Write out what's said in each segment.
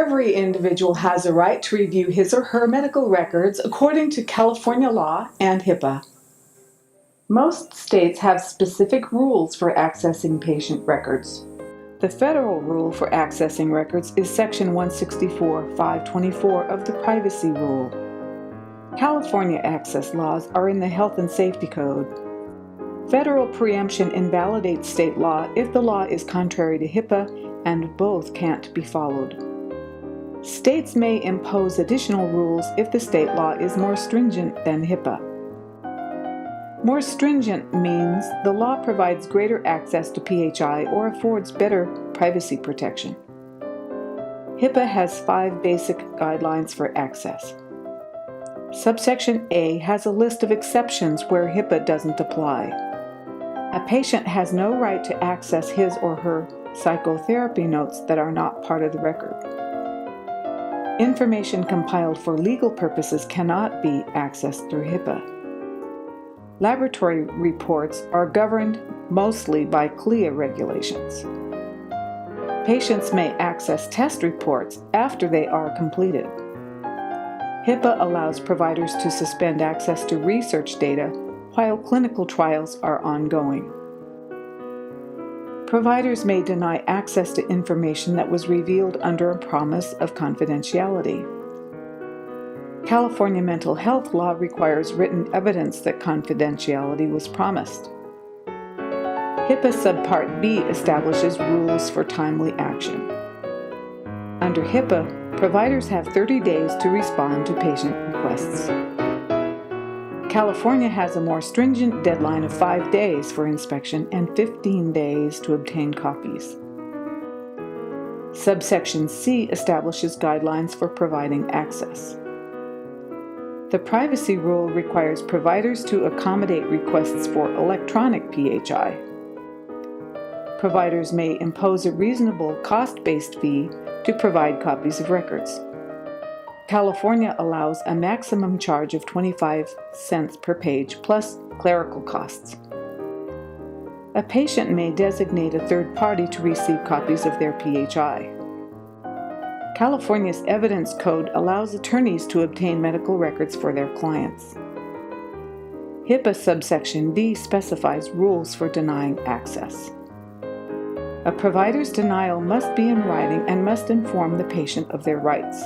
Every individual has a right to review his or her medical records according to California law and HIPAA. Most states have specific rules for accessing patient records. The federal rule for accessing records is Section 164(5)24 of the Privacy Rule. California access laws are in the Health and Safety Code. Federal preemption invalidates state law if the law is contrary to HIPAA and both can't be followed. States may impose additional rules if the state law is more stringent than HIPAA. More stringent means the law provides greater access to PHI or affords better privacy protection. HIPAA has 5 basic guidelines for access. Subsection A has a list of exceptions where HIPAA doesn't apply. A patient has no right to access his or her psychotherapy notes that are not part of the record. Information compiled for legal purposes cannot be accessed through HIPAA. Laboratory reports are governed mostly by CLIA regulations. Patients may access test reports after they are completed. HIPAA allows providers to suspend access to research data while clinical trials are ongoing. Providers may deny access to information that was revealed under a promise of confidentiality. California mental health law requires written evidence that confidentiality was promised. HIPAA Subpart B establishes rules for timely action. Under HIPAA, providers have 30 days to respond to patient requests. California has a more stringent deadline of 5 days for inspection and 15 days to obtain copies. Subsection C establishes guidelines for providing access. The privacy rule requires providers to accommodate requests for electronic PHI. Providers may impose a reasonable cost-based fee to provide copies of records. California allows a maximum charge of 25 cents per page plus clerical costs. A patient may designate a third party to receive copies of their PHI. California's Evidence Code allows attorneys to obtain medical records for their clients. HIPAA subsection D specifies rules for denying access. A provider's denial must be in writing and must inform the patient of their rights.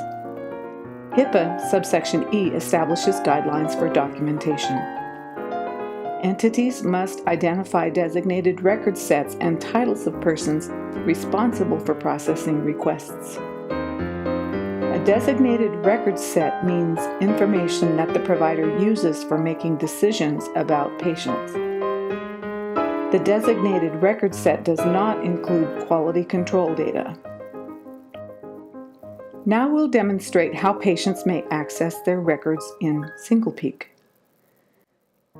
HIPAA subsection E establishes guidelines for documentation. Entities must identify designated record sets and titles of persons responsible for processing requests. A designated record set means information that the provider uses for making decisions about patients. The designated record set does not include quality control data. Now we'll demonstrate how patients may access their records in SinglePeek.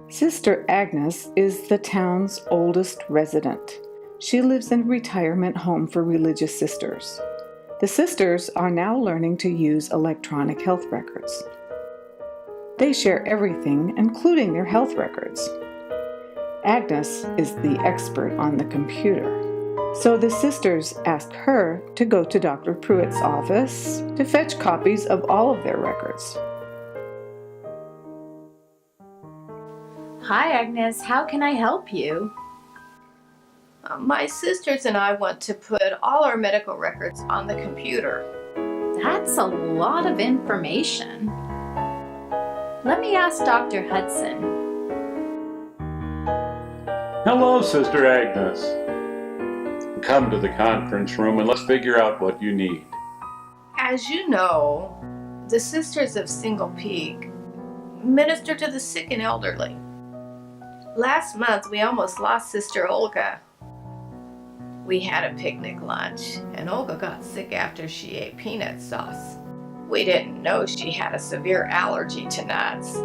Sister Agnes is the town's oldest resident. She lives in a retirement home for religious sisters. The sisters are now learning to use electronic health records. They share everything, including their health records. Agnes is the expert on the computer. So the sisters asked her to go to Dr. Pruitt's office to fetch copies of all of their records. Hi, Agnes. How can I help you? My sisters and I want to put all our medical records on the computer. That's a lot of information. Let me ask Dr. Hudson. Hello, Sister Agnes. Come to the conference room and let's figure out what you need. As you know, the Sisters of SinglePeek minister to the sick and elderly. Last month, we almost lost Sister Olga. We had a picnic lunch, and Olga got sick after she ate peanut sauce. We didn't know she had a severe allergy to nuts.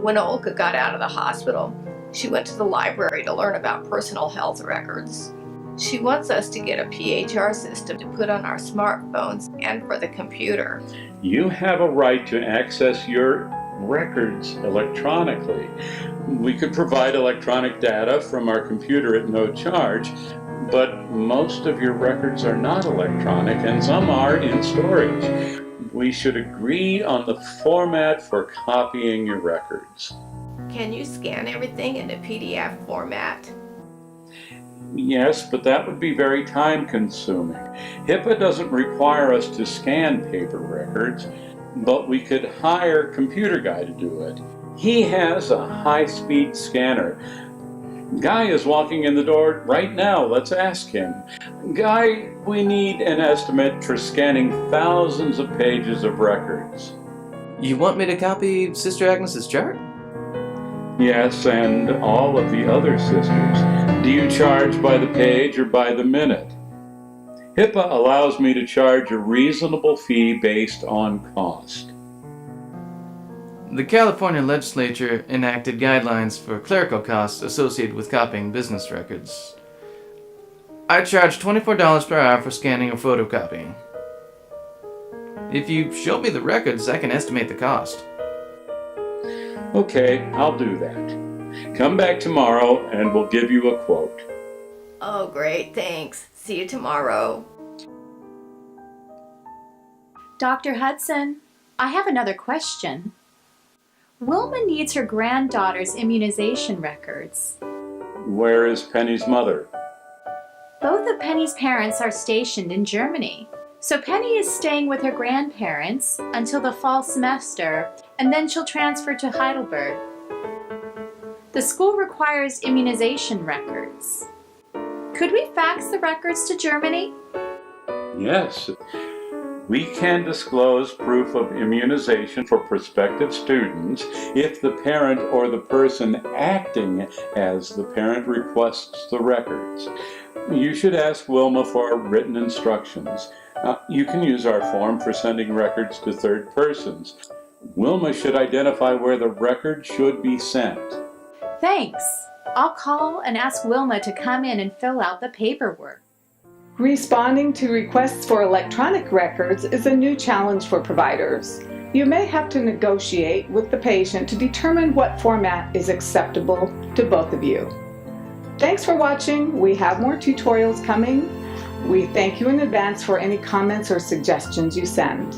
When Olga got out of the hospital, she went to the library to learn about personal health records. She wants us to get a PHR system to put on our smartphones and for the computer. You have a right to access your records electronically. We could provide electronic data from our computer at no charge, But most of your records are not electronic and some are in storage. We should agree on the format for copying your records. Can you scan everything into PDF format? Yes, but that would be very time-consuming. HIPAA doesn't require us to scan paper records, but we could hire a computer guy to do it. He has a high-speed scanner. Guy is walking in the door right now. Let's ask him. Guy, we need an estimate for scanning thousands of pages of records. You want me to copy Sister Agnes's chart? Yes, and all of the other sisters. Do you charge by the page or by the minute? HIPAA allows me to charge a reasonable fee based on cost. The California legislature enacted guidelines for clerical costs associated with copying business records. I charge $24 per hour for scanning or photocopying. If you show me the records, I can estimate the cost. Okay, I'll do that. Come back tomorrow and we'll give you a quote. Oh, great, thanks. See you tomorrow. Dr. Hudson, I have another question. Wilma needs her granddaughter's immunization records. Where is Penny's mother? Both of Penny's parents are stationed in Germany. So Penny is staying with her grandparents until the fall semester, and then she'll transfer to Heidelberg. The school requires immunization records. Could we fax the records to Germany? Yes. We can disclose proof of immunization for prospective students if the parent or the person acting as the parent requests the records. You should ask Wilma for written instructions. You can use our form for sending records to third persons. Wilma should identify where the record should be sent. Thanks. I'll call and ask Wilma to come in and fill out the paperwork. Responding to requests for electronic records is a new challenge for providers. You may have to negotiate with the patient to determine what format is acceptable to both of you. Thanks for watching. We have more tutorials coming. We thank you in advance for any comments or suggestions you send.